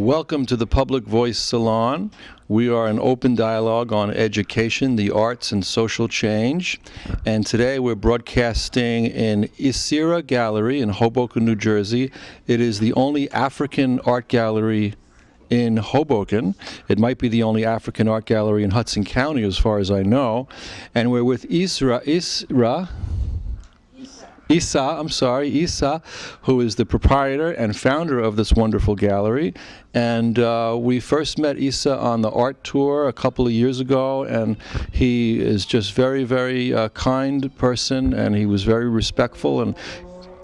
Welcome to the Public Voice Salon. We are an open dialogue on education, the arts, and social change. And today we're broadcasting in Issyra Gallery in Hoboken, New Jersey. It is the only African art gallery in Hoboken. It might be the only African art gallery in Hudson County as far as I know. And we're with Issa, who is the proprietor and founder of this wonderful gallery. And we first met Issa on the art tour a couple of years ago, and he is just very, very kind person, and he was very respectful and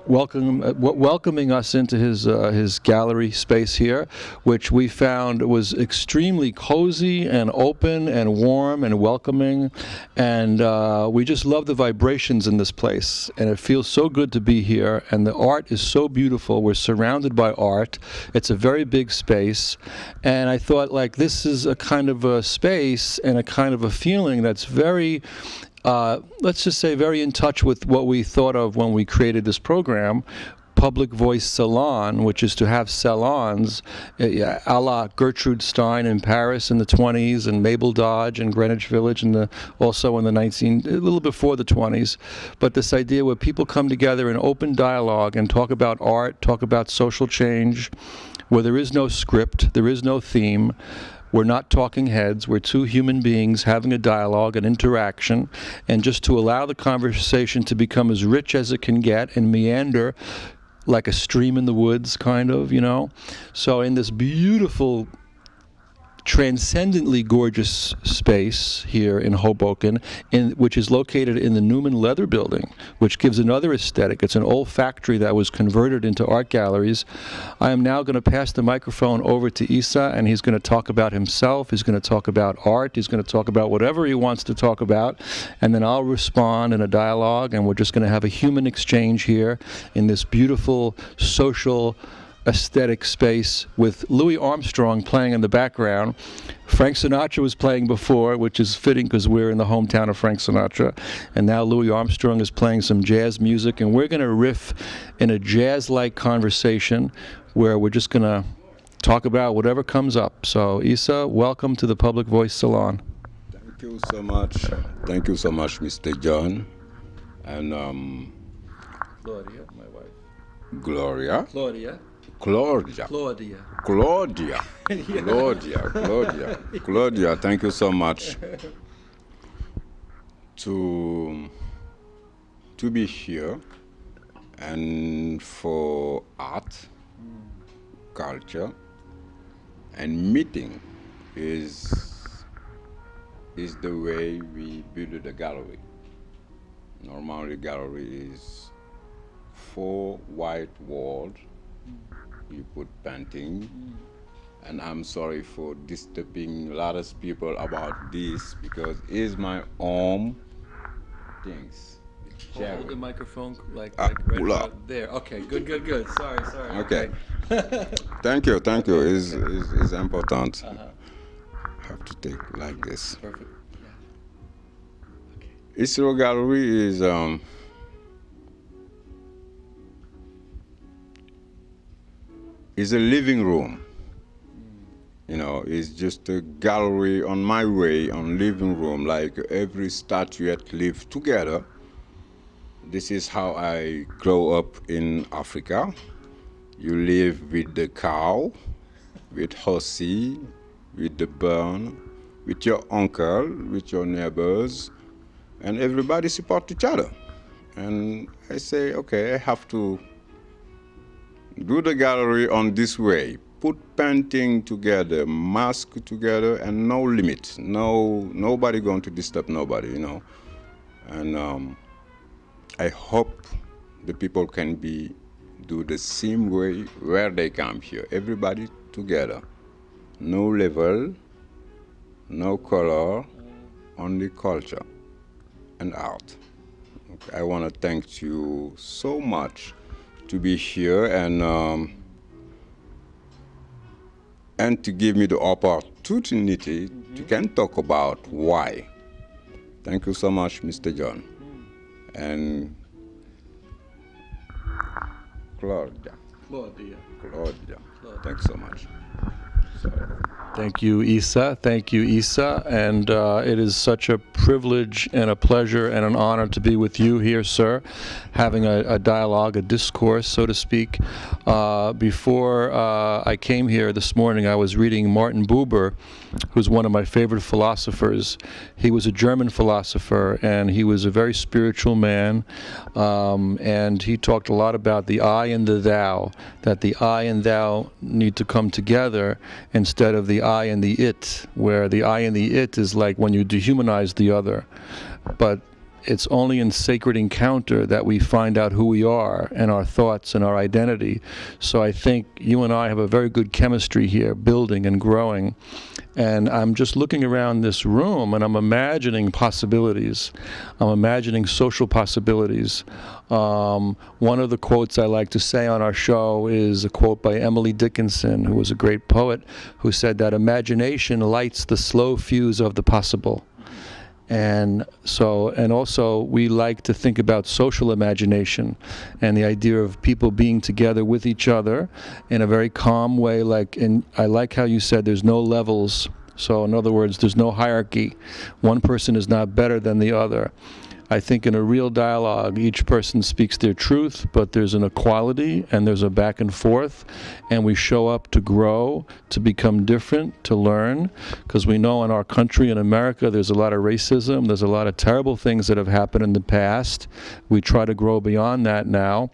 welcoming us into his gallery space here, which we found was extremely cozy and open and warm and welcoming, and we just love the vibrations in this place, and it feels so good to be here, and the art is so beautiful. We're surrounded by art. It's a very big space, and I thought, like, this is a kind of a space and a kind of a feeling that's very let's just say very in touch with what we thought of when we created this program, Public Voice Salon, which is to have salons a la Gertrude Stein in Paris in the 20s and Mabel Dodge in Greenwich Village also in the a little before the 20s. But this idea where people come together in open dialogue and talk about art, talk about social change, where there is no script, there is no theme. We're not talking heads. We're two human beings having a dialogue, an interaction, and just to allow the conversation to become as rich as it can get and meander like a stream in the woods, kind of, you know. So in this beautiful, transcendently gorgeous space here in Hoboken, which is located in the Newman Leather Building, which gives another aesthetic. It's an old factory that was converted into art galleries. I am now going to pass the microphone over to Issa, and he's going to talk about himself. He's going to talk about art. He's going to talk about whatever he wants to talk about, and then I'll respond in a dialogue, and we're just going to have a human exchange here in this beautiful social aesthetic space with Louis Armstrong playing in the background. Frank Sinatra was playing before, which is fitting because we're in the hometown of Frank Sinatra. And now Louis Armstrong is playing some jazz music, and we're going to riff in a jazz-like conversation where we're just going to talk about whatever comes up. So, Issa, welcome to the Public Voice Salon. Thank you so much. Thank you so much, Mr. John. And Claudia, my wife. Gloria. Claudia. Claudia. Claudia. Claudia. Claudia. Claudia, thank you so much to be here and for art, culture, and meeting is the way we build the gallery. Normally, gallery is 4 white walls. You put painting, and I'm sorry for disturbing a lot of people about this because it's my own things. Hold the microphone like right about there. Okay, good. Sorry. Okay. Thank you. It's important. Have to take like this. Perfect. Yeah. Okay. Issyra Gallery is a living room. You know, it's just a gallery on my way, on living room, like every statuette live together. This is how I grow up in Africa. You live with the cow, with horsey, with the barn, with your uncle, with your neighbors, and everybody support each other. And I say, okay, I have to do the gallery on this way. Put painting together, mask together, and no limit. Nobody going to disturb nobody, you know. And I hope the people can do the same way where they come here. Everybody together. No level, no color, only culture and art. Okay, I want to thank you so much to be here and to give me the opportunity to can talk about why. Thank you so much, Mr. John. And Claudia. Thanks so much. Thank you, Issa. Thank you, Issa. And it is such a privilege and a pleasure and an honor to be with you here, sir, having a dialogue, a discourse, so to speak. Before I came here this morning, I was reading Martin Buber, who's one of my favorite philosophers. He was a German philosopher, and he was a very spiritual man. And he talked a lot about the I and the thou, that the I and thou need to come together instead of the I and the it, where the I and the it is like when you dehumanize the other. But it's only in sacred encounter that we find out who we are and our thoughts and our identity. So I think you and I have a very good chemistry here, building and growing. And I'm just looking around this room and I'm imagining possibilities. I'm imagining social possibilities. One of the quotes I like to say on our show is a quote by Emily Dickinson, who was a great poet, who said that imagination lights the slow fuse of the possible. And also we like to think about social imagination and the idea of people being together with each other in a very calm way. And I like how you said there's no levels. So in other words, there's no hierarchy. One person is not better than the other. I think in a real dialogue, each person speaks their truth, but there's an equality and there's a back and forth, and we show up to grow, to become different, to learn, because we know in our country, in America, there's a lot of racism, there's a lot of terrible things that have happened in the past. We try to grow beyond that now.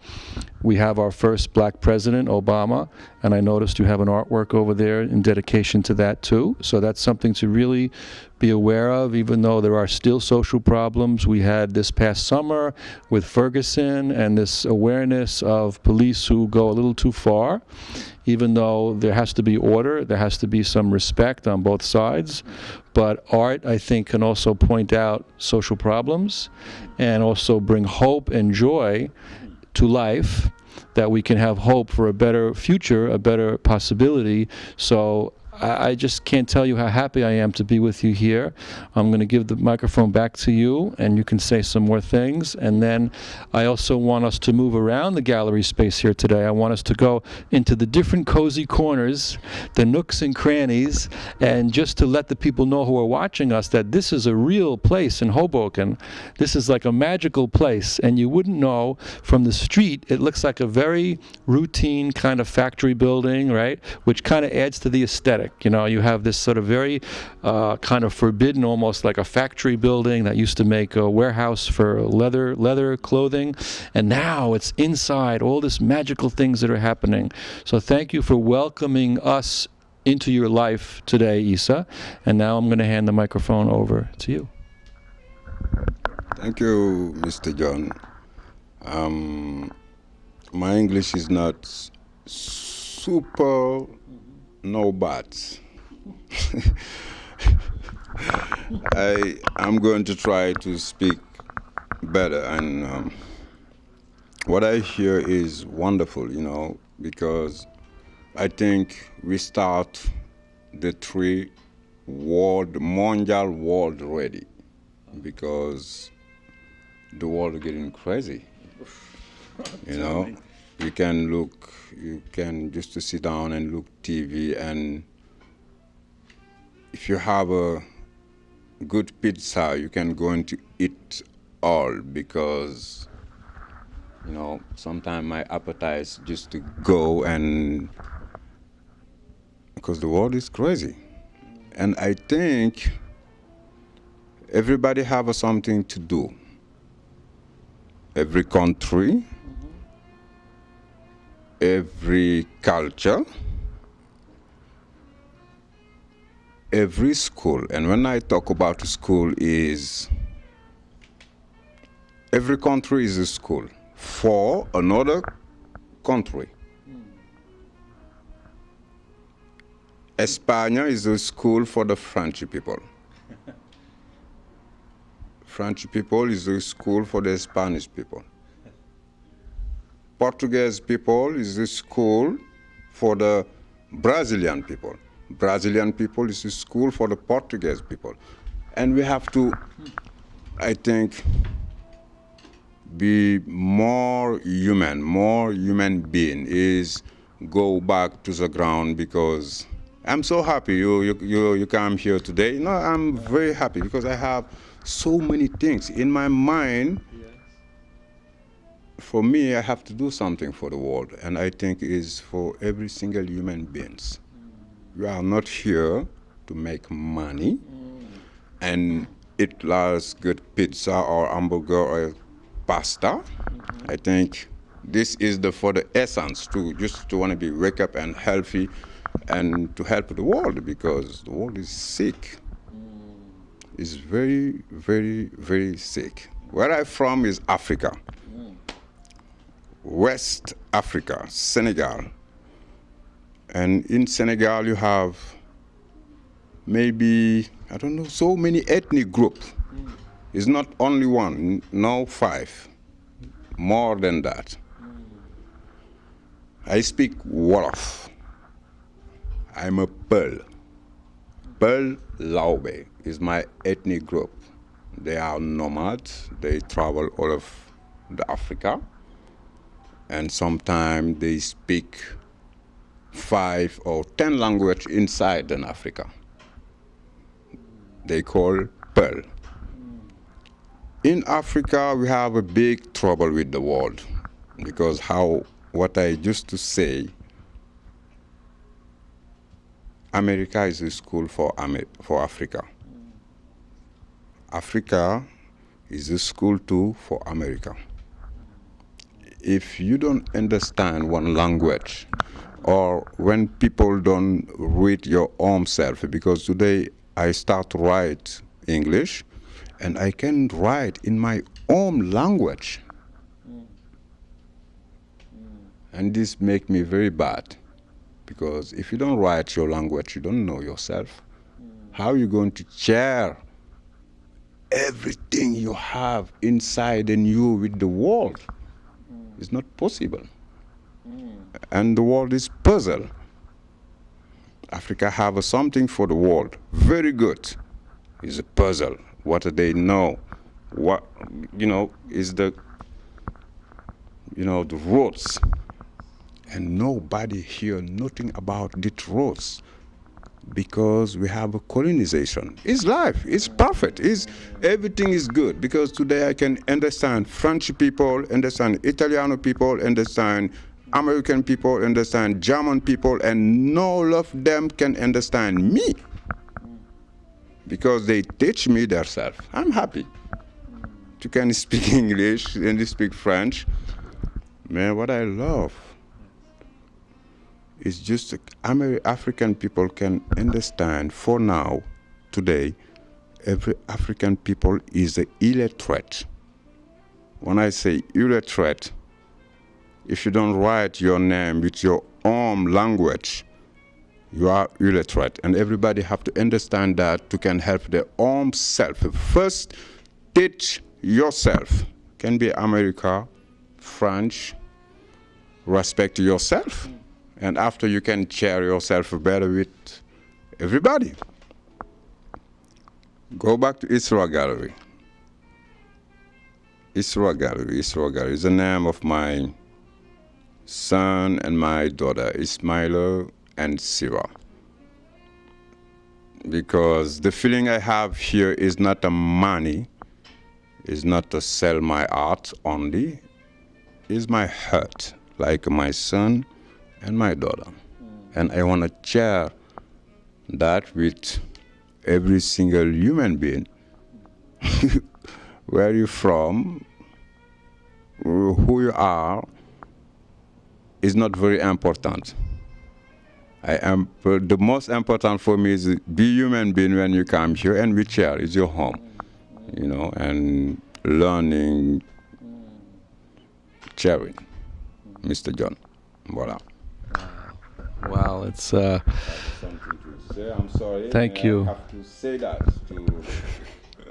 We have our first black president, Obama, and I noticed you have an artwork over there in dedication to that too. So that's something to really be aware of, even though there are still social problems. We had this past summer with Ferguson and this awareness of police who go a little too far. Even though there has to be order, there has to be some respect on both sides. But art, I think, can also point out social problems and also bring hope and joy to life, that we can have hope for a better future, a better possibility. So I just can't tell you how happy I am to be with you here. I'm going to give the microphone back to you, and you can say some more things. And then I also want us to move around the gallery space here today. I want us to go into the different cozy corners, the nooks and crannies, and just to let the people know who are watching us that this is a real place in Hoboken. This is like a magical place, and you wouldn't know from the street. It looks like a very routine kind of factory building, right, which kind of adds to the aesthetic. You know, you have this sort of very kind of forbidden, almost like a factory building that used to make a warehouse for leather clothing, and now it's inside, all this magical things that are happening. So thank you for welcoming us into your life today, Issa. And now I'm going to hand the microphone over to you. Thank you, Mr. John. My English is not super no buts. I'm going to try to speak better, and what I hear is wonderful, you know, because I think we start the mondial world ready, because the world is getting crazy, you know. You can just to sit down and look TV, and if you have a good pizza, you can go into eat all, because, you know, sometimes my appetite is just to go, and because the world is crazy. And I think everybody have something to do. Every country, every culture, every school. And when I talk about school, is every country is a school for another country. España is a school for the French people. French people is a school for the Spanish people. Portuguese people is a school for the Brazilian people. Brazilian people is a school for the Portuguese people. And we have to, I think, be more human being, is go back to the ground, because I'm so happy you come here today. No, I'm very happy because I have so many things in my mind. For me, I have to do something for the world, and I think is for every single human beings. We are not here to make money and eat large good pizza or hamburger or pasta. I think this is the for the essence to just to want to be wake up and healthy and to help the world because the world is sick. Is very, very, very sick. Where I'm from is Africa. West Africa, Senegal. And in Senegal you have maybe, I don't know, so many ethnic groups. It's not only one, no 5, more than that. I speak Wolof. I'm a Peul. Peul Laube is my ethnic group. They are nomads. They travel all of the Africa. And sometimes they speak 5 or 10 languages inside in Africa. They call Peul. In Africa, we have a big trouble with the world because what I used to say, America is a school for Africa. Africa is a school too for America. If you don't understand one language, or when people don't read your own self, because today I start to write English, and I can write in my own language. And this makes me very bad, because if you don't write your language, you don't know yourself. How are you going to share everything you have inside and you with the world? It's not possible. And the world is puzzled. Africa have something for the world, very good. It's a puzzle. What do they know? What, is the roads. And nobody hear nothing about these roads because we have a colonization. It's life, it's perfect, everything is good because today I can understand French people, understand Italiano people, understand American people, understand German people, and all of them can understand me because they teach me themselves. I'm happy. You can speak English and you speak French. Man, what I love is just African people can understand for now, today, every African people is illiterate. When I say illiterate, if you don't write your name with your own language, you are illiterate. And everybody have to understand that to can help their own self. First, teach yourself. Can be America, French, respect yourself. And after you can share yourself better with everybody. Go back to Issyra Gallery. Issyra Gallery is the name of my son and my daughter, Ismaila and Sira. Because the feeling I have here is not the money, is not to sell my art only, is my heart, like my son and my daughter. And I want to share that with every single human being. Where you're from, who you are, is not very important. The most important for me is be human being when you come here and we share. It's your home, and learning, sharing. Mr. John, voilà. Wow, it's Something to say. I'm sorry. Thank you. I have to say that.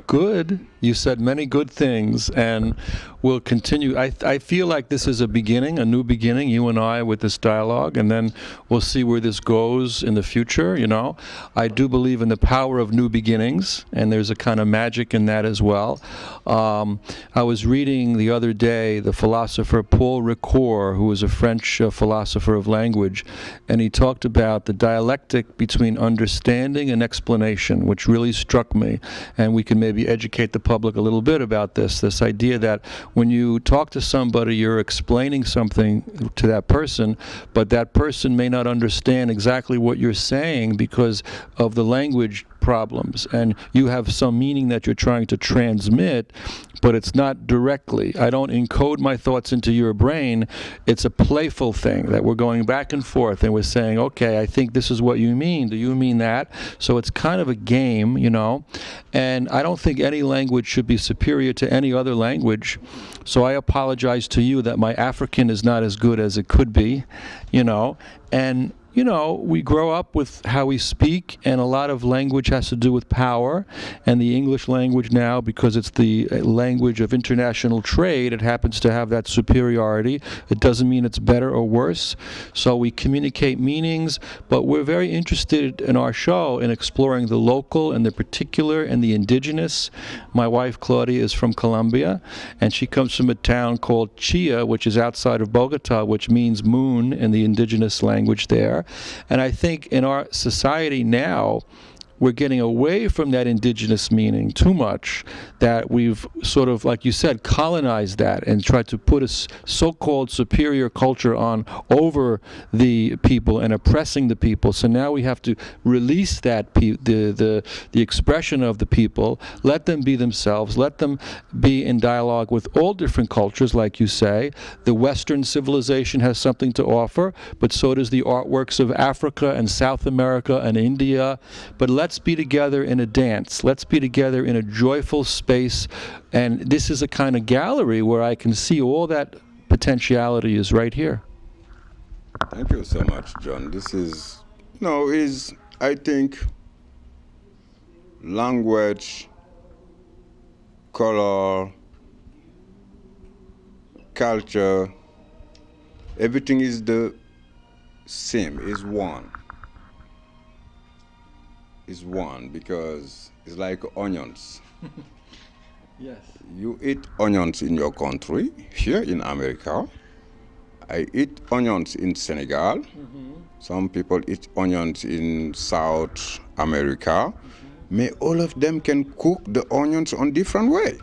Good. You said many good things, and we'll continue. I feel like this is a beginning, a new beginning, you and I, with this dialogue, and then we'll see where this goes in the future, you know. I do believe in the power of new beginnings, and there's a kind of magic in that as well. I was reading the other day the philosopher Paul Ricoeur, who was a French philosopher of language, and he talked about the dialectic between understanding and explanation, which really struck me, and we can maybe educate the public a little bit about this idea that when you talk to somebody, you're explaining something to that person, but that person may not understand exactly what you're saying because of the language problems, and you have some meaning that you're trying to transmit, but it's not directly. I don't encode my thoughts into your brain. It's a playful thing that we're going back and forth, and we're saying, okay, I think this is what you mean. Do you mean that? So it's kind of a game, you know, and I don't think any language should be superior to any other language. So I apologize to you that my African is not as good as it could be, you know, and you know, we grow up with how we speak, and a lot of language has to do with power. And the English language now, because it's the language of international trade, it happens to have that superiority. It doesn't mean it's better or worse. So we communicate meanings, but we're very interested in our show in exploring the local and the particular and the indigenous. My wife, Claudia, is from Colombia, and she comes from a town called Chia, which is outside of Bogota, which means moon in the indigenous language there. And I think in our society now, we're getting away from that indigenous meaning too much, that we've sort of, like you said, colonized that and tried to put a so-called superior culture on over the people and oppressing the people. So now we have to release that the expression of the people, let them be themselves, let them be in dialogue with all different cultures, like you say. The Western civilization has something to offer, but so does the artworks of Africa and South America and India. But let's be together in a dance. Let's be together in a joyful space. And this is a kind of gallery where I can see all that potentiality is right here. Thank you so much, John. This is, I think, language, color, culture, everything is the same, is one. Is one because it's like onions. Yes. You eat onions in your country, here in America. I eat onions in Senegal. Mm-hmm. Some people eat onions in South America. Mm-hmm. May all of them can cook the onions on different way.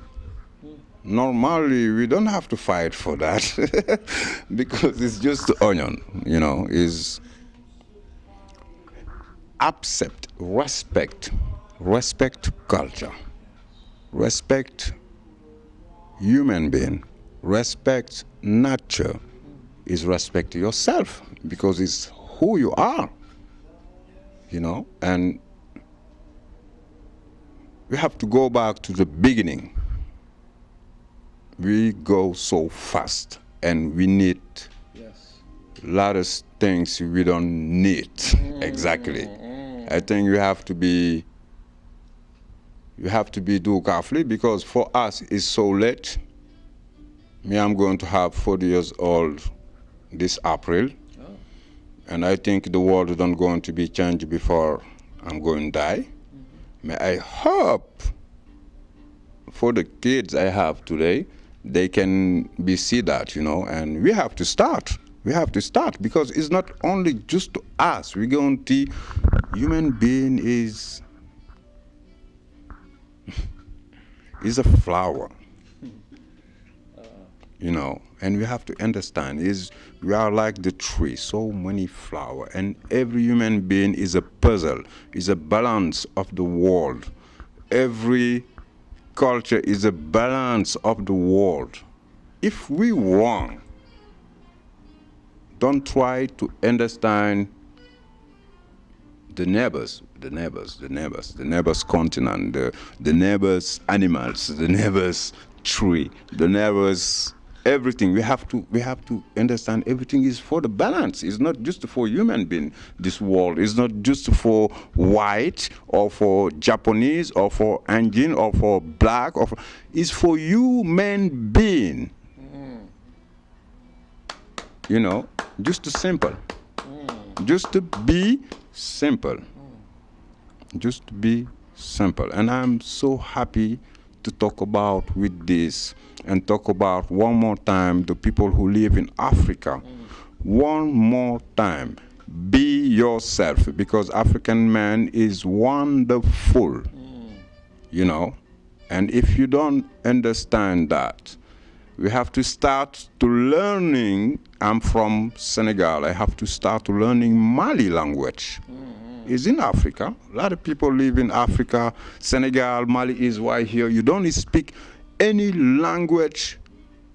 Normally, we don't have to fight for that because it's just onion, is accept, respect culture, respect human being, respect nature, is respect yourself because it's who you are, and we have to go back to the beginning. We go so fast and we need a lot of things we don't need. Exactly. I think you have to be do carefully because for us it's so late. Me, I'm going to have 40 years old this April. Oh. And I think the world is not going to be changed before I'm going to die. Mm-hmm. May I hope for the kids I have today, they can see that, and we have to start. We have to start because it's not only just to us. We're going to human being is a flower, and we have to understand we are like the tree, so many flowers, and every human being is a puzzle, is a balance of the world. Every culture is a balance of the world. If we wrong, don't try to understand the neighbors continent, the neighbors animals, the neighbors tree, the neighbors everything. We have to understand everything is for the balance. It's not just for human being. This world is not just for white or for Japanese or for Indian or for black or for, it's for human being. You know, just simple. Just to be simple. Just to be simple. And I'm so happy to talk about with this and talk about one more time the people who live in Africa. One more time, be yourself, because African man is wonderful, you know. And if you don't understand that, we have to start to learning. I'm from Senegal. I have to start to learning Mali language. Is in Africa. A lot of people live in Africa. Senegal, Mali is right here. You don't speak any language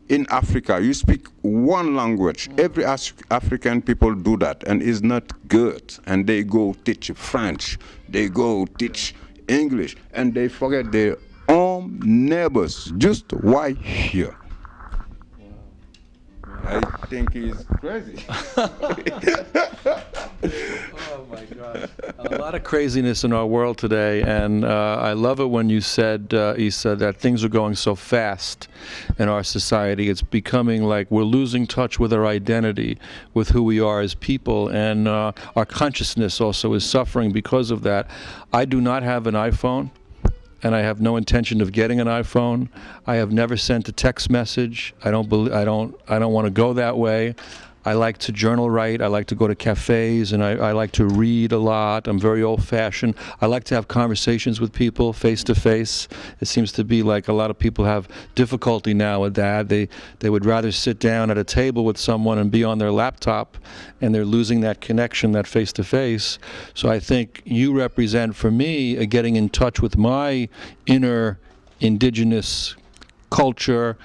in Africa. You speak one language. Every African people do that, and it's not good. And they go teach French. They go teach English, and they forget their own neighbors just right here. I think he's crazy. Oh my God. A lot of craziness in our world today, and I love it when you said, Issa, that things are going so fast in our society. It's becoming like we're losing touch with our identity, with who we are as people, and our consciousness also is suffering because of that. I do not have an iPhone, and I have no intention of getting an iPhone. I have never sent a text message. I don't want to go that way. I like to journal write. I like to go to cafes, and I like to read a lot. I'm very old-fashioned. I like to have conversations with people face to face. It seems to be like a lot of people have difficulty now with that. They would rather sit down at a table with someone and be on their laptop, and they're losing that connection, that face to face. So I think you represent, for me, a getting in touch with my inner indigenous culture.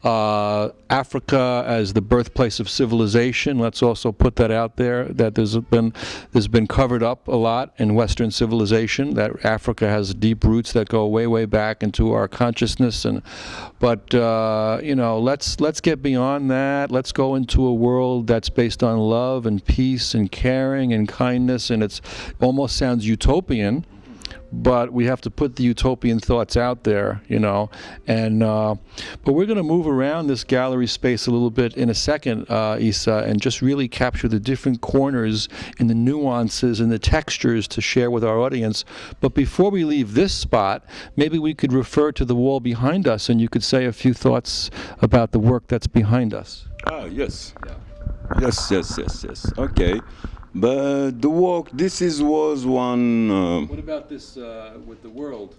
Africa as the birthplace of civilization. Let's also put that out there, that there's been covered up a lot in Western civilization, that Africa has deep roots that go way, way back into our consciousness. But you know, let's get beyond that. Let's go into a world that's based on love and peace and caring and kindness, and it almost sounds utopian. But we have to put the utopian thoughts out there, you know. And but we're going to move around this gallery space a little bit in a second, Issa, and just really capture the different corners and the nuances and the textures to share with our audience. But before we leave this spot, maybe we could refer to the wall behind us, and you could say a few thoughts about the work that's behind us. Ah, yes. Yeah. Yes. Okay. But the work, was one. What about this with the world?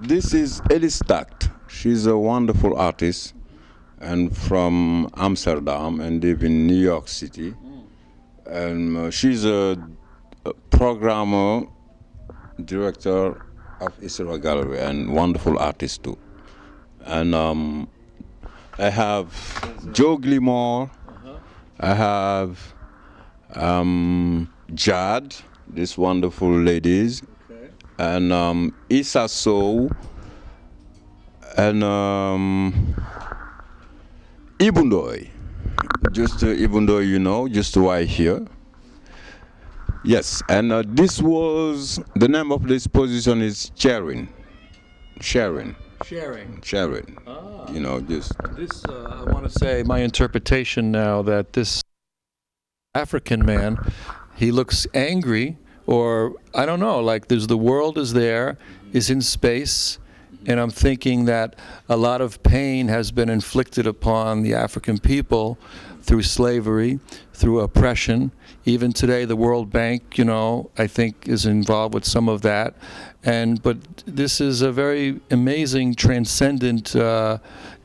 This is Elise Tact. She's a wonderful artist, and from Amsterdam, and live in New York City. And she's a programmer, director of Issyra Gallery, and wonderful artist too. And I have Joe Gilmore. I have Jad, these wonderful ladies, okay. And Issa Sow, and Ibundoy. Just Ibundoy, you know, just right here. Yes, and this was, the name of this position is Sharing. Ah. You know, just this. I want to say my interpretation now that this African man, he looks angry, or I don't know. Like there's the world is there, is in space, and I'm thinking that a lot of pain has been inflicted upon the African people through slavery, through oppression. Even today, the World Bank, you know, I think is involved with some of that. But this is a very amazing, transcendent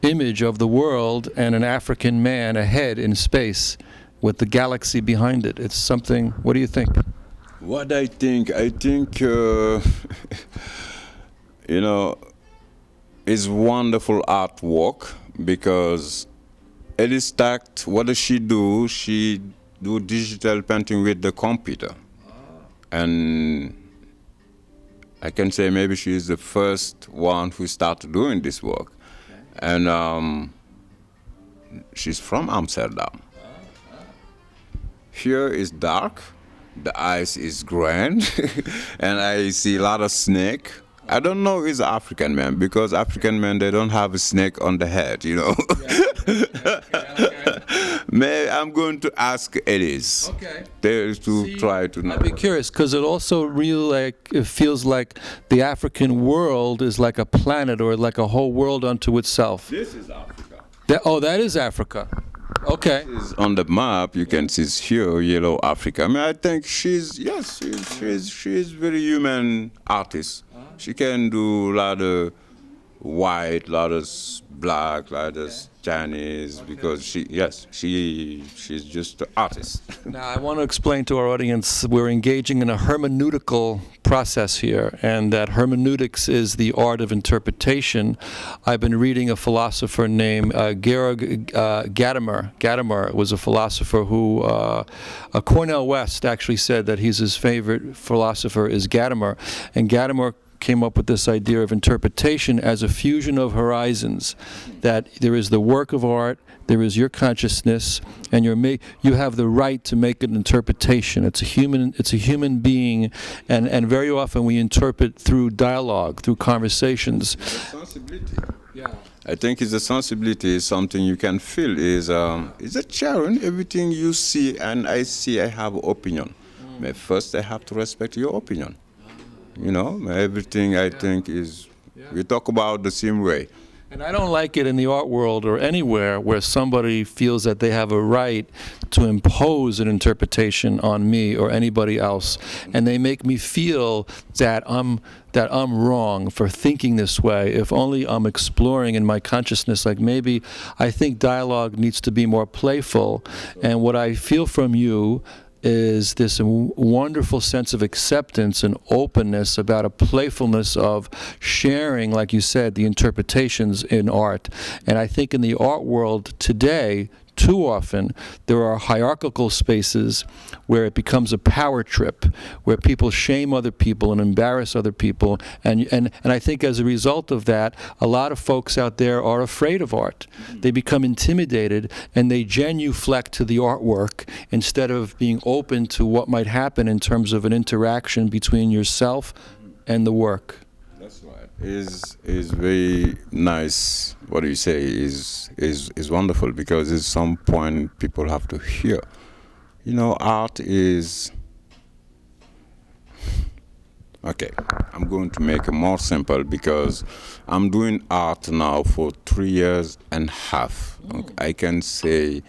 image of the world and an African man ahead in space with the galaxy behind it. It's something, what do you think? What I think, you know, it's wonderful artwork, because Elise Tact, what does she do? She do digital painting with the computer. And I can say maybe she is the first one who started doing this work. And she's from Amsterdam. Here is dark, the eyes is grand, and I see a lot of snake. I don't know if it's African man because African men they don't have a snake on the head, you know. May I'm going to ask Elise. Okay. There to try to know. I'd be curious because it also it feels like the African world is like a planet or like a whole world unto itself. This is Africa. That is Africa. Okay. Is on the map you can see here yellow Africa. I mean I think she's very human artist. She can do a lot of white, a lot of black, a lot of Chinese because she's just an artist. Now, I want to explain to our audience we're engaging in a hermeneutical process here, and that hermeneutics is the art of interpretation. I've been reading a philosopher named Georg Gadamer. Gadamer was a philosopher who, Cornel West actually said that his favorite philosopher is Gadamer, and Gadamer came up with this idea of interpretation as a fusion of horizons, that there is the work of art, there is your consciousness, and you have the right to make an interpretation. It's a human being, and very often we interpret through dialogue, through conversations. Sensibility. Yeah. I think it's a sensibility, is something you can feel, is a challenge. Everything you see and I see, I have opinion. But first I have to respect your opinion. You know, everything I think is, we talk about the same way. And I don't like it in the art world or anywhere where somebody feels that they have a right to impose an interpretation on me or anybody else, and they make me feel that I'm wrong for thinking this way. If only I'm exploring in my consciousness, like maybe I think dialogue needs to be more playful, and what I feel from you is this wonderful sense of acceptance and openness about a playfulness of sharing, like you said, the interpretations in art. And I think in the art world today, too often, there are hierarchical spaces where it becomes a power trip, where people shame other people and embarrass other people. And I think as a result of that, a lot of folks out there are afraid of art. They become intimidated and they genuflect to the artwork instead of being open to what might happen in terms of an interaction between yourself and the work. That's right. Is very nice. What do you say? Is wonderful because at some point people have to hear. You know, art is okay. I'm going to make it more simple because I'm doing art now for 3 years and a half. I can say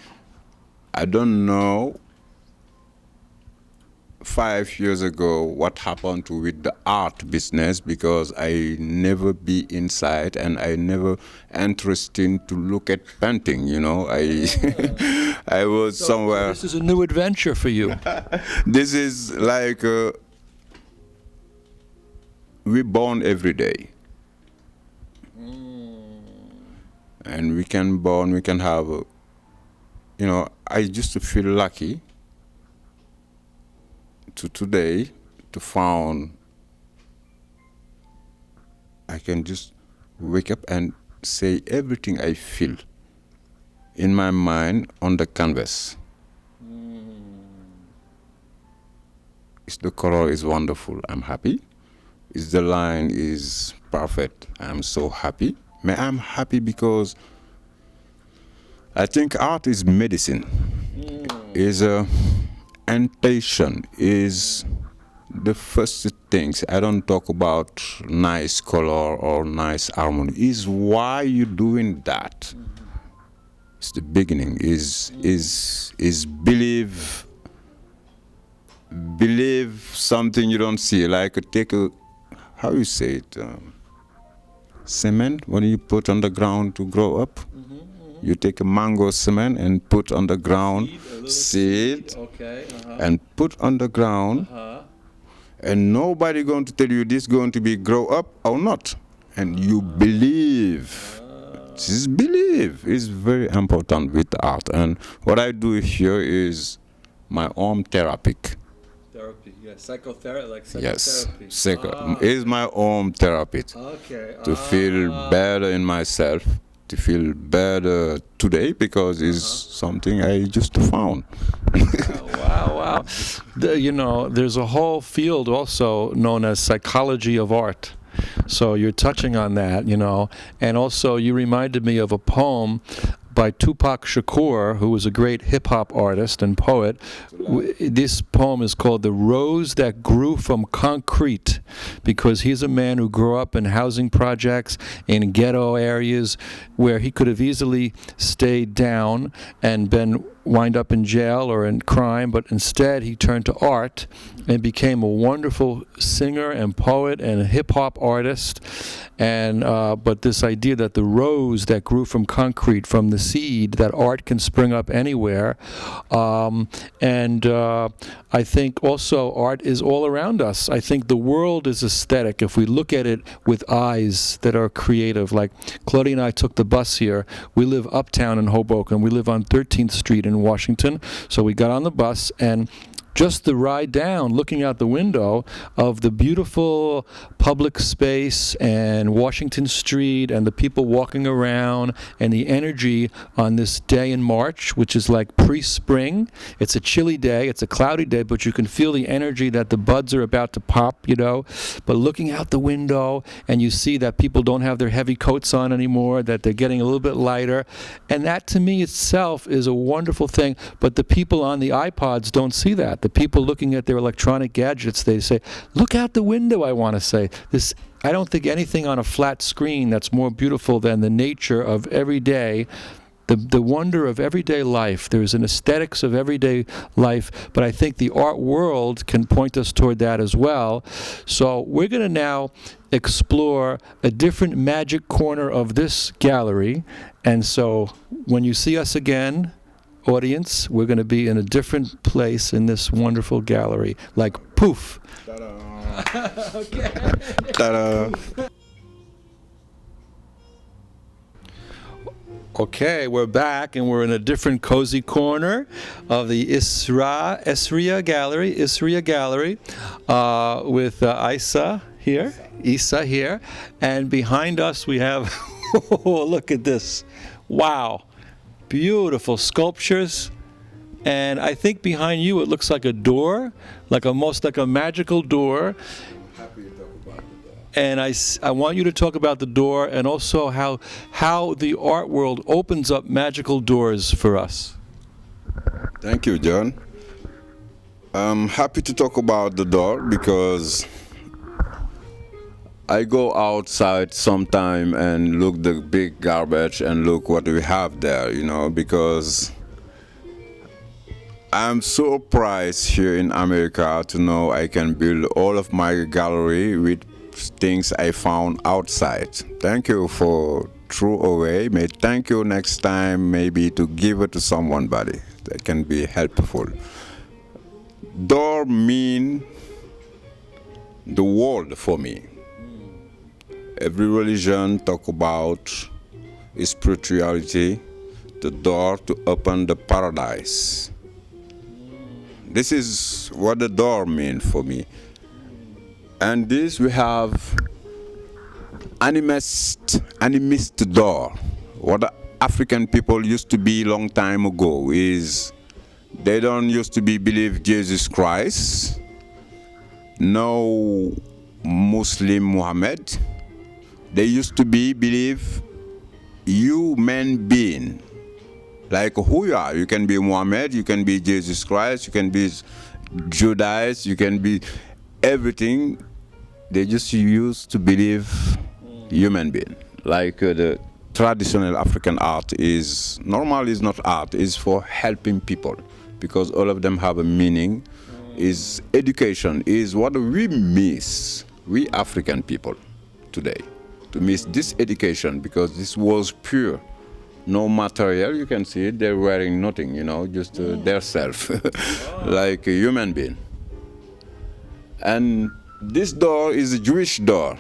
I don't know 5 years ago what happened with the art business because I never be inside and I never interested to look at painting, you know. I was somewhere. This is a new adventure for you. This is like we're born every day. And we can have, you know, I used to feel lucky to today to found I can just wake up and say everything I feel in my mind on the canvas. Is the color is wonderful, I'm happy. Is the line is perfect, I'm so happy. I'm happy because I think art is medicine. Is a intention is the first things. I don't talk about nice color or nice harmony. Is why you're doing that. It's the beginning. Is believe something you don't see. Like take a, how you say it, cement when you put on the ground to grow up. You take a mango cement and put on the ground, seed, Okay. and put on the ground, and nobody going to tell you this going to be grow up or not, and you believe. This belief is very important with art, and what I do here is my own therapy. Therapy, yeah, psychotherapy, like Yes, psychotherapy. is my own therapy Okay. to feel better in myself. to feel better today because it's something I just found. Wow, wow. You know, there's a whole field also known as psychology of art. So you're touching on that, you know. And also you reminded me of a poem by Tupac Shakur, who was a great hip-hop artist and poet. This poem is called The Rose That Grew from Concrete, because he's a man who grew up in housing projects in ghetto areas where he could have easily stayed down and been wind up in jail or in crime, but instead he turned to art and became a wonderful singer and poet and a hip-hop artist. And but this idea that the rose that grew from concrete, from the seed, that art can spring up anywhere. I think also art is all around us. I think the world is aesthetic if we look at it with eyes that are creative. Like Claudia and I took the bus here. We live uptown in Hoboken. We live on 13th Street in Washington. So we got on the bus, and just the ride down, looking out the window of the beautiful public space and Washington Street and the people walking around and the energy on this day in March, which is like pre-spring. It's a chilly day, it's a cloudy day, but you can feel the energy that the buds are about to pop, you know. But looking out the window and you see that people don't have their heavy coats on anymore, that they're getting a little bit lighter. And that to me itself is a wonderful thing, but the people on the iPods don't see that. The people looking at their electronic gadgets, they say, look out the window, I want to say. I don't think anything on a flat screen that's more beautiful than the nature of everyday, the wonder of everyday life. There's an aesthetics of everyday life, but I think the art world can point us toward that as well. So we're going to now explore a different magic corner of this gallery. And so when you see us again, audience, we're going to be in a different place in this wonderful gallery. Like poof. Ta-da. Okay. Ta-da. Okay, we're back and we're in a different cozy corner of the Issyra Gallery, with Issa here, and behind us we have, oh, look at this, wow. Beautiful sculptures, and I think behind you it looks like a door, like almost like a magical door. Happy to talk about the door. And I want you to talk about the door and also how the art world opens up magical doors for us. Thank you, John. I'm happy to talk about the door because I go outside sometime and look the big garbage and look what we have there, you know, because I'm so surprised here in America to know I can build all of my gallery with things I found outside. Thank you for throw away. May thank you next time maybe to give it to somebody that can be helpful. Door mean the world for me. Every religion talk about spirituality, the door to open the paradise. This is what the door means for me. And this we have animist door. What the African people used to be long time ago is they don't used to believe Jesus Christ, no Muslim Muhammad. They used to believe human being, like who you are. You can be Muhammad, you can be Jesus Christ, you can be Judas, you can be everything. They just used to believe human being. Like the traditional African art is not art, is for helping people because all of them have a meaning. Is education is what we miss, we African people today. To miss this education because this was pure, no material. You can see it. They're wearing nothing, you know, just their self, like a human being. And this door is a Jewish door.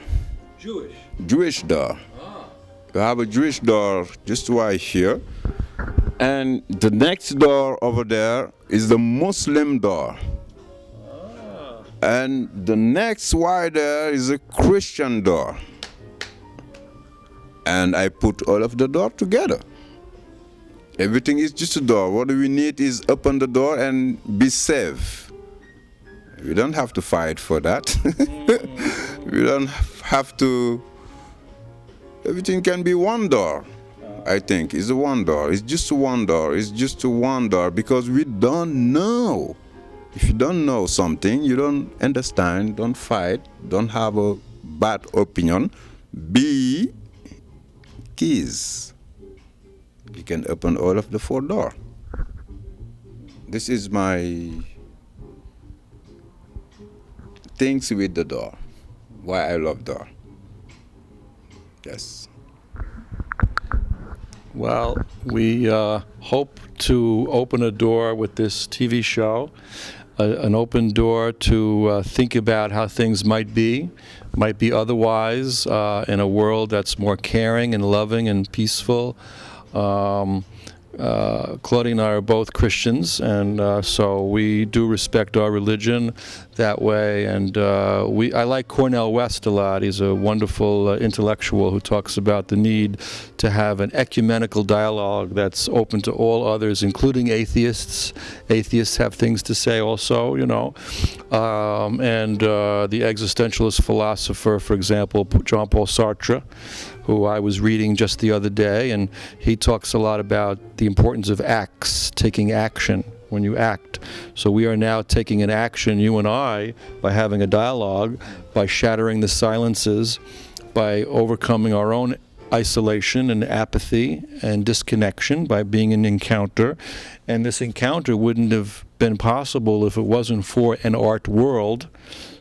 Jewish door. You have a Jewish door just right here, and the next door over there is the Muslim door. And the next right there is a Christian door. and I put all of the door together. Everything is just a door. What we need is open the door and be safe. We don't have to fight for that. We don't have to. Everything can be one door. I think it's a one door. It's just a one door. It's just a one door because we don't know. If you don't know something, you don't understand, don't fight, don't have a bad opinion, be keys. You can open all of the 4 doors. This is my things with the door. Why I love door. Yes. Well, we hope to open a door with this TV show, an open door to think about how things might be otherwise in a world that's more caring and loving and peaceful. Claudia and I are both Christians, and so we do respect our religion that way. And I like Cornel West a lot. He's a wonderful intellectual who talks about the need to have an ecumenical dialogue that's open to all others, including atheists. Atheists have things to say also, you know. And the existentialist philosopher, for example, Jean-Paul Sartre, who I was reading just the other day, and he talks a lot about the importance of acts, taking action when you act. So we are now taking an action, you and I, by having a dialogue, by shattering the silences, by overcoming our own isolation and apathy and disconnection, by being an encounter. And this encounter wouldn't have been possible if it wasn't for an art world.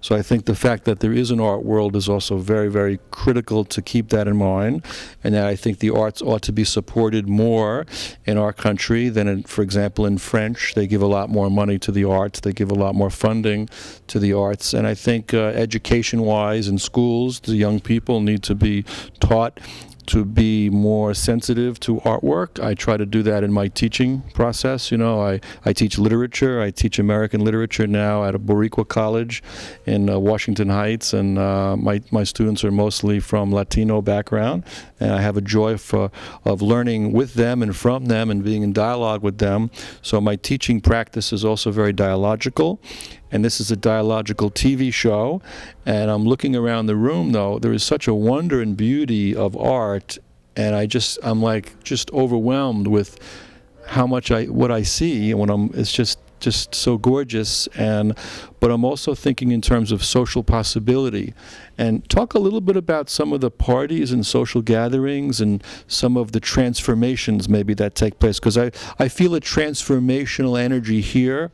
So I think the fact that there is an art world is also very, very critical to keep that in mind, and that I think the arts ought to be supported more in our country than, for example, in French. They give a lot more money to the arts. They give a lot more funding to the arts. And I think education-wise in schools, the young people need to be taught to be more sensitive to artwork. I try to do that in my teaching process. You know, I teach literature. I teach American literature now at a Boricua College in Washington Heights, and my students are mostly from Latino background, and I have a joy of learning with them and from them and being in dialogue with them. So my teaching practice is also very dialogical. And this is a dialogical TV show, and I'm looking around the room, though. There is such a wonder and beauty of art, and I'm like just overwhelmed with how much what I see when it's just so gorgeous. But I'm also thinking in terms of social possibility. And talk a little bit about some of the parties and social gatherings and some of the transformations maybe that take place, because I feel a transformational energy here.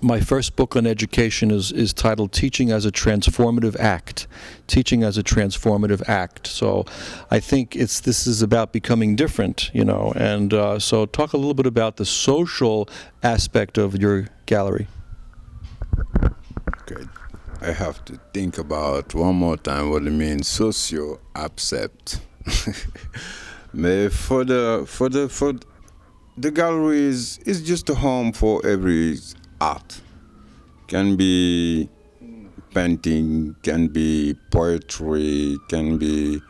My first book on education is titled Teaching as a Transformative Act. Teaching as a Transformative Act. So I think this is about becoming different, you know. And so talk a little bit about the social aspect of your gallery. Okay. I have to think about one more time what it means socio-accept. For the gallery is just a home for every art. Can be painting, can be poetry, can be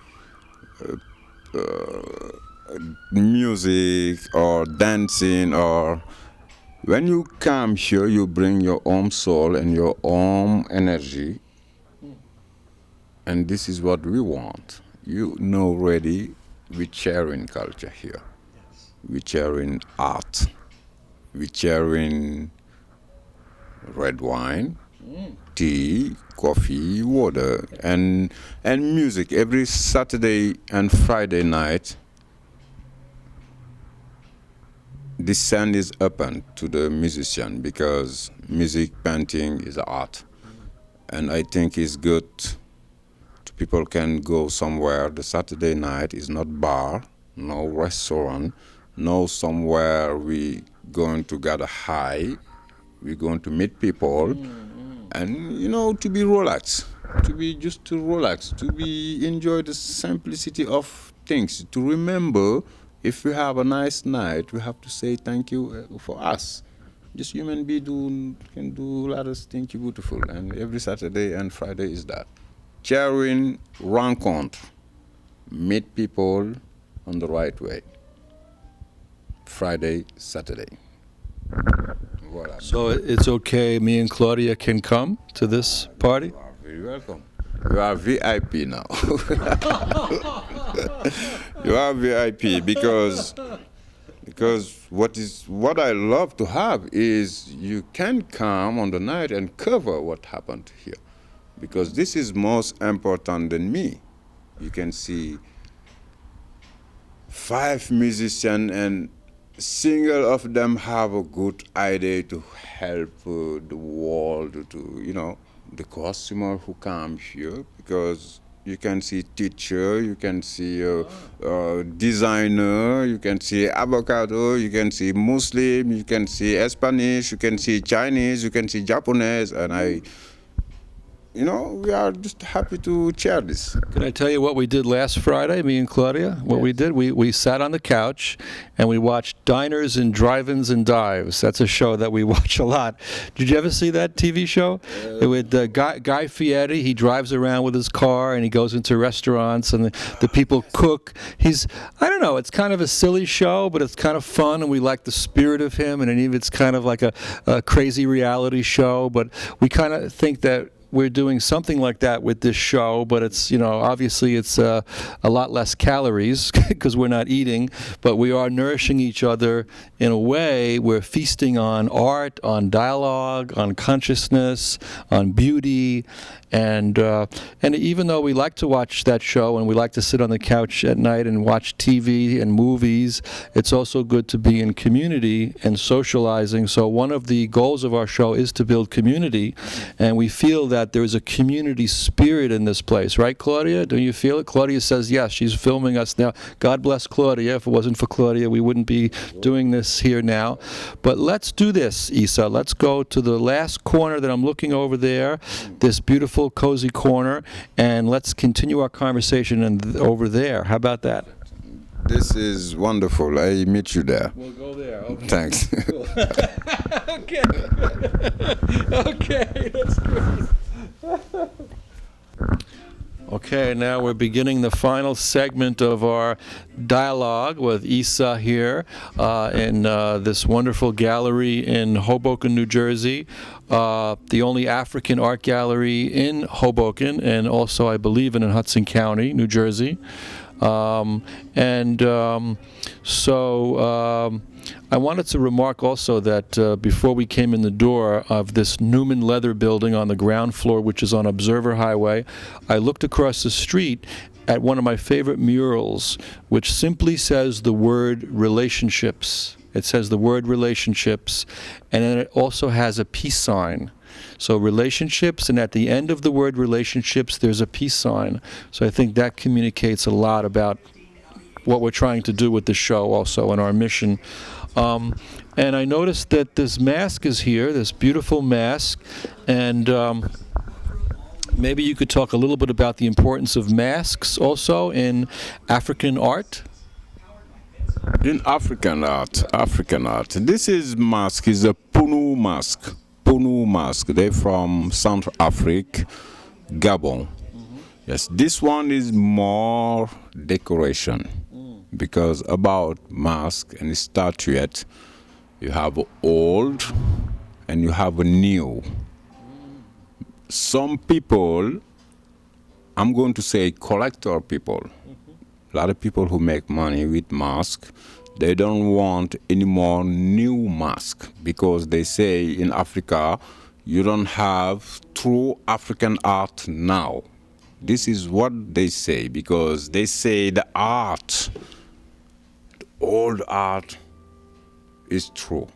music or dancing. Or when you come here, you bring your own soul and your own energy, and this is what we want. You know already, we sharing culture here. Yes. We sharing art. We sharing red wine, tea, coffee, water, and music. Every Saturday and Friday night, this scene is open to the musician, because music, painting is art. And I think it's good. People can go somewhere. The Saturday night is not bar, no restaurant, no somewhere we going to gather high. We're going to meet people, and to be relaxed, to relax, to enjoy the simplicity of things. To remember, if we have a nice night, we have to say thank you for us. Just human being can do a lot of things beautiful, and every Saturday and Friday is that. Sharing rencontre. meet people on the right way. Friday, Saturday. Voilà. So it's okay, me and Claudia can come to this party? You are very welcome. You are VIP now. You are VIP because what I love to have is you can come on the night and cover what happened here, because this is most important than me. You can see 5 musicians and single of them have a good idea to help the world, to the customer who come here, because you can see teacher, you can see designer, you can see avocado, you can see Muslim, you can see Spanish, you can see Chinese, you can see Japanese, and we are just happy to share this. Can I tell you what we did last Friday, me and Claudia? What we did, we sat on the couch and we watched Diners and Drive-Ins and Dives. That's a show that we watch a lot. Did you ever see that TV show? With Guy Fieri, he drives around with his car and he goes into restaurants and the people cook. I don't know, it's kind of a silly show, but it's kind of fun and we like the spirit of him, and even it's kind of like a crazy reality show, but we kind of think that we're doing something like that with this show, but it's, obviously it's a lot less calories because we're not eating, but we are nourishing each other in a way. We're feasting on art, on dialogue, on consciousness, on beauty, and even though we like to watch that show and we like to sit on the couch at night and watch TV and movies, it's also good to be in community and socializing. So one of the goals of our show is to build community, and we feel that there's a community spirit in this place, right, Claudia? Do you feel it? Claudia says yes. She's filming us now. God bless Claudia. If it wasn't for Claudia, we wouldn't be doing this here now. But let's do this, Issa. Let's go to the last corner that I'm looking over there, this beautiful, cozy corner, and let's continue our conversation over there. How about that? This is wonderful. I meet you there. We'll go there. Okay. Thanks. Cool. Okay. Okay, that's great. Okay, now we're beginning the final segment of our dialogue with Issa here in this wonderful gallery in Hoboken, New Jersey, the only African art gallery in Hoboken, and also, I believe, in Hudson County, New Jersey. I wanted to remark also that before we came in the door of this Newman Leather building on the ground floor, which is on Observer Highway, I looked across the street at one of my favorite murals, which simply says the word relationships. It says the word relationships, and then it also has a peace sign. So relationships, and at the end of the word relationships, there's a peace sign. So I think that communicates a lot about what we're trying to do with the show also, and our mission. And I noticed that this mask is here, this beautiful mask, and maybe you could talk a little bit about the importance of masks also in African art. In African art, this is mask, is a Punu mask. Punu mask. They're from Central Africa, Gabon. Yes, this one is more decoration, because about mask and statuette, you have old and you have a new. Some people, I'm going to say collector people, a lot of people who make money with mask, they don't want any more new mask, because they say in Africa, you don't have true African art now. This is what they say, because they say the art, the old art, is true.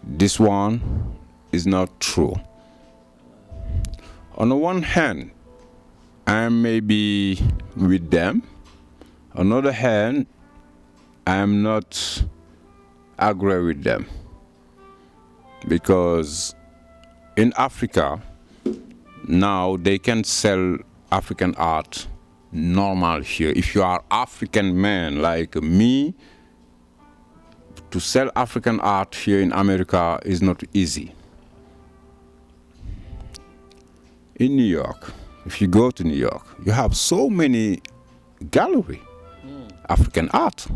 This one is not true. On the one hand, I may be with them. On the other hand, I am not agree with them, because in Africa now they can sell African art normal here. If you are African man like me, to sell African art here in America is not easy. In New York, If you go to New York, you have so many gallery. African art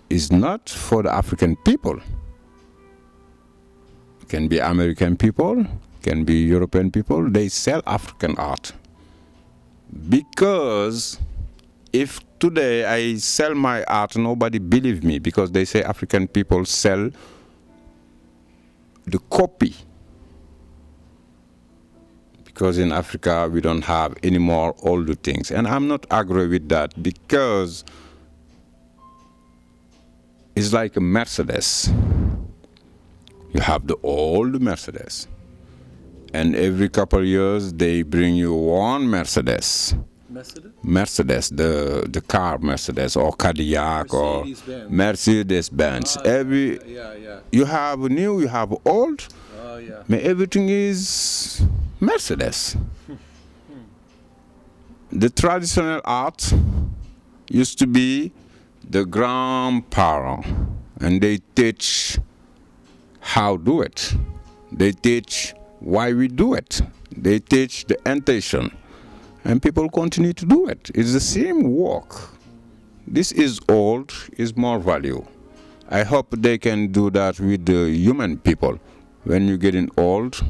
is not for the African people. It can be American people, can be European people. They sell African art because if today I sell my art, nobody believe me because they say African people sell the copy. Because in Africa we don't have any more older things. And I'm not agree with that because it's like a Mercedes. You have the old Mercedes. And every couple of years they bring you one Mercedes. Mercedes, the car Mercedes or Cadillac or Mercedes-Benz. You have new, you have old. But everything is Mercedes. The traditional art used to be the grandparents, and they teach how to do it. They teach why we do it. They teach the intention, and people continue to do it. It's the same work. This is old, is more value. I hope they can do that with the human people. When you're getting old,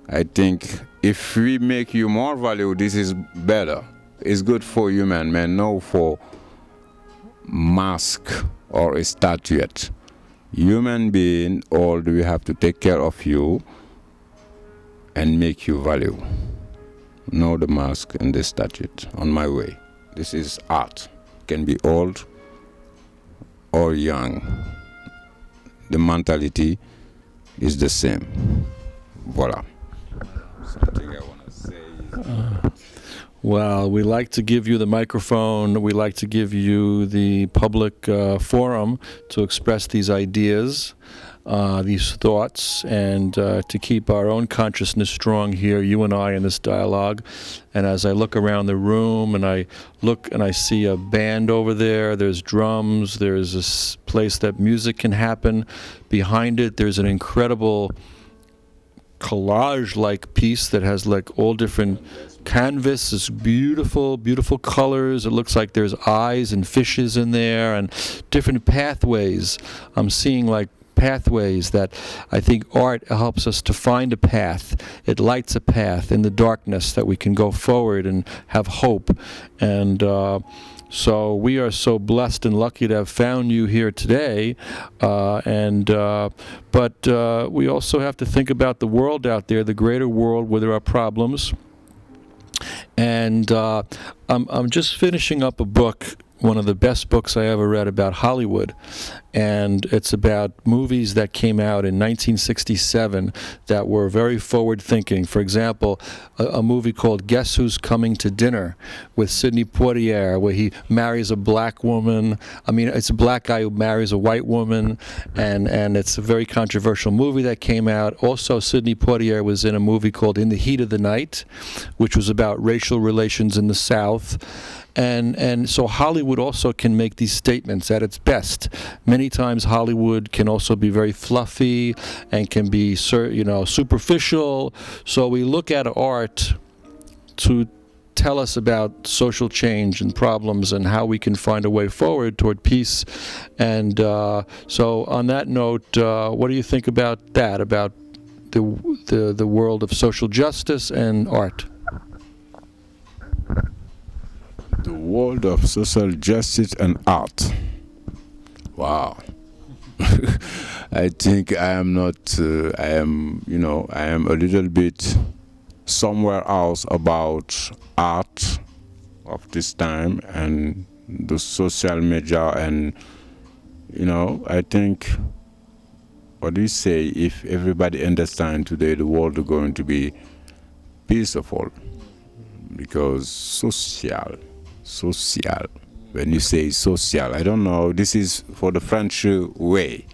I think if we make you more value, this is better. It's good for human, man, no for mask or a statuette. Human being old, we have to take care of you and make you value. No the mask and the statute on my way. This is art. Can be old or young. The mentality is the same. Voila. Something I want to say is Well, we like to give you the microphone. We like to give you the public forum to express these ideas, these thoughts, and to keep our own consciousness strong here, you and I, in this dialogue. And as I look around the room and I look and I see a band over there, there's drums, there's this place that music can happen. Behind it, there's an incredible collage-like piece that has like all different canvas. It's beautiful, beautiful colors. It looks like there's eyes and fishes in there and different pathways. I'm seeing like pathways that I think art helps us to find a path. It lights a path in the darkness that we can go forward and have hope. And so we are so blessed and lucky to have found you here today. But we also have to think about the world out there, the greater world where there are problems. And I'm just finishing up a book, one of the best books I ever read about Hollywood. And it's about movies that came out in 1967 that were very forward-thinking. For example, a movie called Guess Who's Coming to Dinner with Sidney Poitier, where he marries a black woman. I mean, it's a black guy who marries a white woman, and it's a very controversial movie that came out. Also, Sidney Poitier was in a movie called In the Heat of the Night, which was about racial relations in the South. And so Hollywood also can make these statements at its best. Many times Hollywood can also be very fluffy and can be, superficial. So we look at art to tell us about social change and problems and how we can find a way forward toward peace. And so on that note, what do you think about that, about the world of social justice and art? the world of social justice and art. Wow. I think I am not, I am a little bit somewhere else about art of this time and the social media, and I think, what do you say, if everybody understand today, the world is going to be peaceful, because social, when you say social, I don't know, this is for the French way.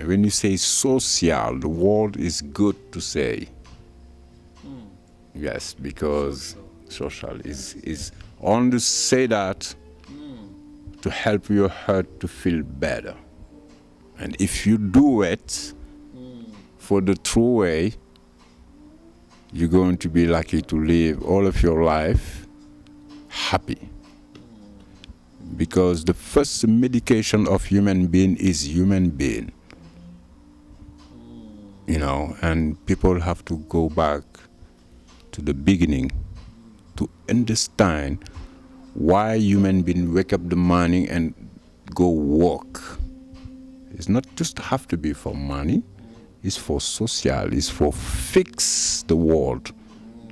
When you say social, the word is good to say. Yes, because social is only say that to help your heart to feel better. And if you do it for the true way, you're going to be lucky to live all of your life happy. Because the first medication of human being is human being. You know, and people have to go back to the beginning to understand why human beings wake up the morning and go walk. It's not just have to be for money, it's for social, it's for fix the world,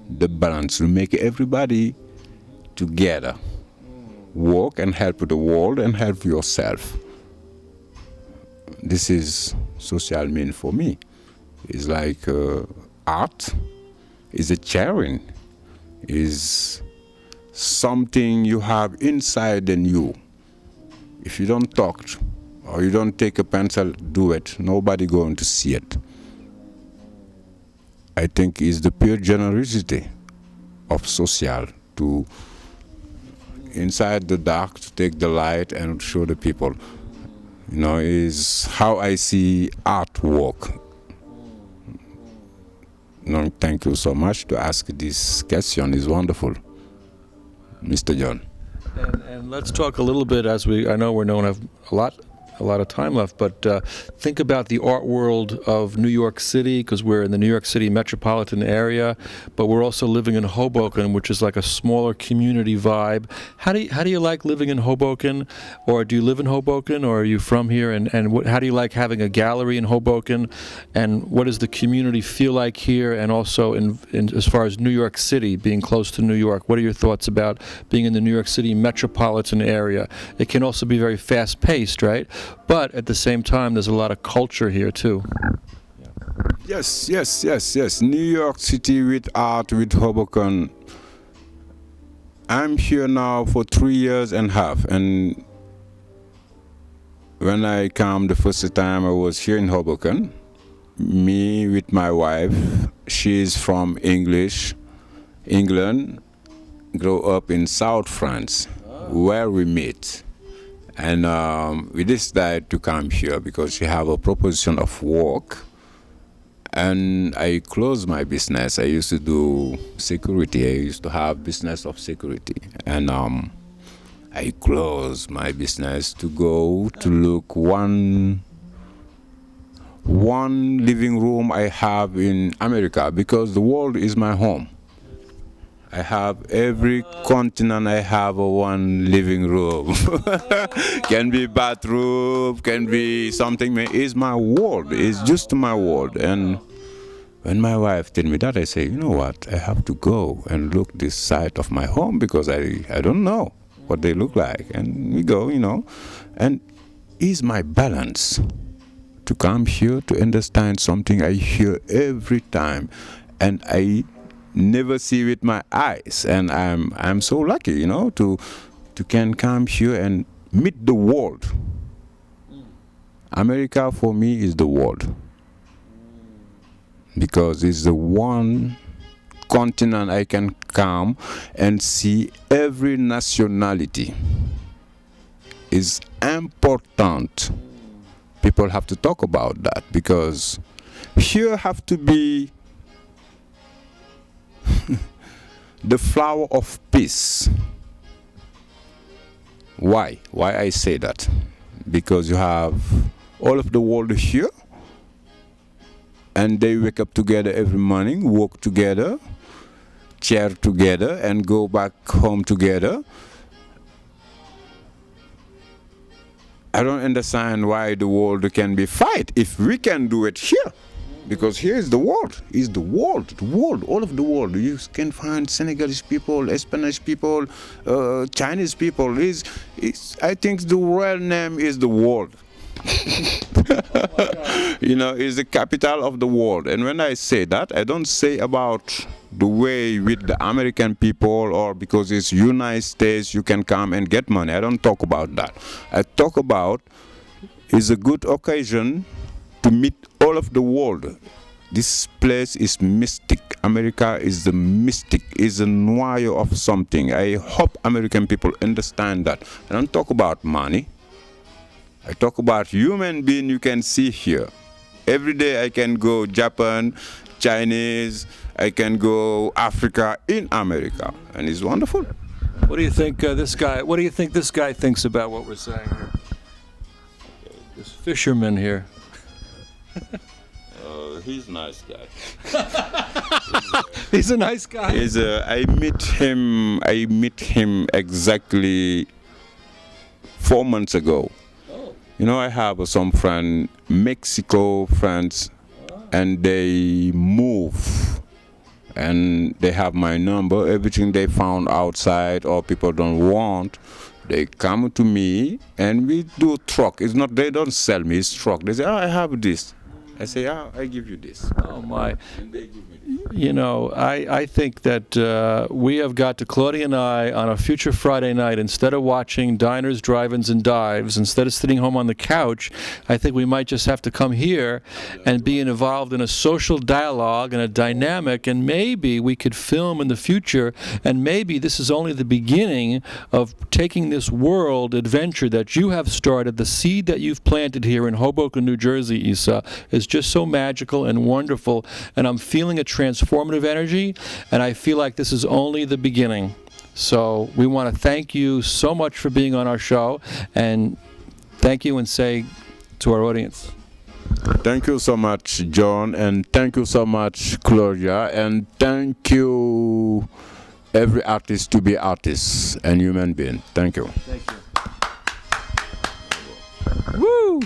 the balance, to make everybody together. Work and help the world and help yourself. This is social mean for me. It's like art is a sharing, is something you have inside in you. If you don't talk or you don't take a pencil, do it, nobody going to see it. I think it's the pure generosity of social to inside the dark to take the light and show the people. You know, is how I see artwork. No, thank you so much to ask this question. It's wonderful, Mr. John. And let's talk a little bit I know we don't have a lot of time left, but think about the art world of New York City, because we're in the New York City metropolitan area, but we're also living in Hoboken, which is like a smaller community vibe. How do you like living in Hoboken, or do you live in Hoboken, or are you from here? And how do you like having a gallery in Hoboken? And what does the community feel like here? And also in as far as New York City, being close to New York, what are your thoughts about being in the New York City metropolitan area? It can also be very fast-paced, right? But at the same time, there's a lot of culture here too. Yes. New York City with art, with Hoboken. I'm here now for 3 years and a half, and when I came the first time, I was here in Hoboken. Me with my wife, she's from England, grew up in South France, where we met. And we decided to come here because she have a proposition of work. And I closed my business. I used to do security. I used to have business of security. And I closed my business to go to look one living room I have in America, because the world is my home. I have every continent, I have a one living room. Can be bathroom, can be something. It's my world. It's just my world. And when my wife told me that, I say, you know what? I have to go and look this side of my home, because I don't know what they look like. And we go, you know. And it's my balance to come here to understand something I hear every time, and I never see with my eyes. And I'm so lucky, you know, to can come here and meet the world. America for me is the world, because it's the one continent I can come and see every nationality. Is important. People have to talk about that, because here have to be the flower of peace. Why I say that? Because you have all of the world here, and they wake up together every morning, walk together, share together, and go back home together. I don't understand why the world can be fight if we can do it here. Because here is the world. It's the world, all of the world. You can find Senegalese people, Spanish people, Chinese people. I think the real name is the world. You know, it's the capital of the world. And when I say that, I don't say about the way with the American people, or because it's United States you can come and get money. I don't talk about that. I talk about it's a good occasion to meet all of the world. This place is mystic. America is the mystic, is a noyau of something. I hope American people understand that. I don't talk about money. I talk about human being you can see here. Every day I can go Japan, Chinese, I can go Africa in America, and it's wonderful. What do you think this guy? What do you think this guy thinks about what we're saying here? This fisherman here. He's a nice guy. He's a nice guy. I meet him exactly 4 months ago. Oh. You know, I have some Mexico friends, and they move, and they have my number. Everything they found outside or people don't want, they come to me, and we do truck. It's not, they don't sell me, it's truck. They say, oh, I have this. I say, oh, I give you this. Oh my. And they give me this. You know, I think that we have got to, Claudia and I, on a future Friday night, instead of watching diners, drive-ins, and dives, instead of sitting home on the couch, I think we might just have to come here and be involved in a social dialogue and a dynamic, and maybe we could film in the future, and maybe this is only the beginning of taking this world adventure that you have started. The seed that you've planted here in Hoboken, New Jersey, Issa, is just so magical and wonderful, and I'm feeling a transformative energy, and I feel like this is only the beginning. So we want to thank you so much for being on our show, and thank you and say to our audience. Thank you so much, John, and thank you so much, Claudia, and thank you every artist to be artist and human being. Thank you. Thank you. Woo!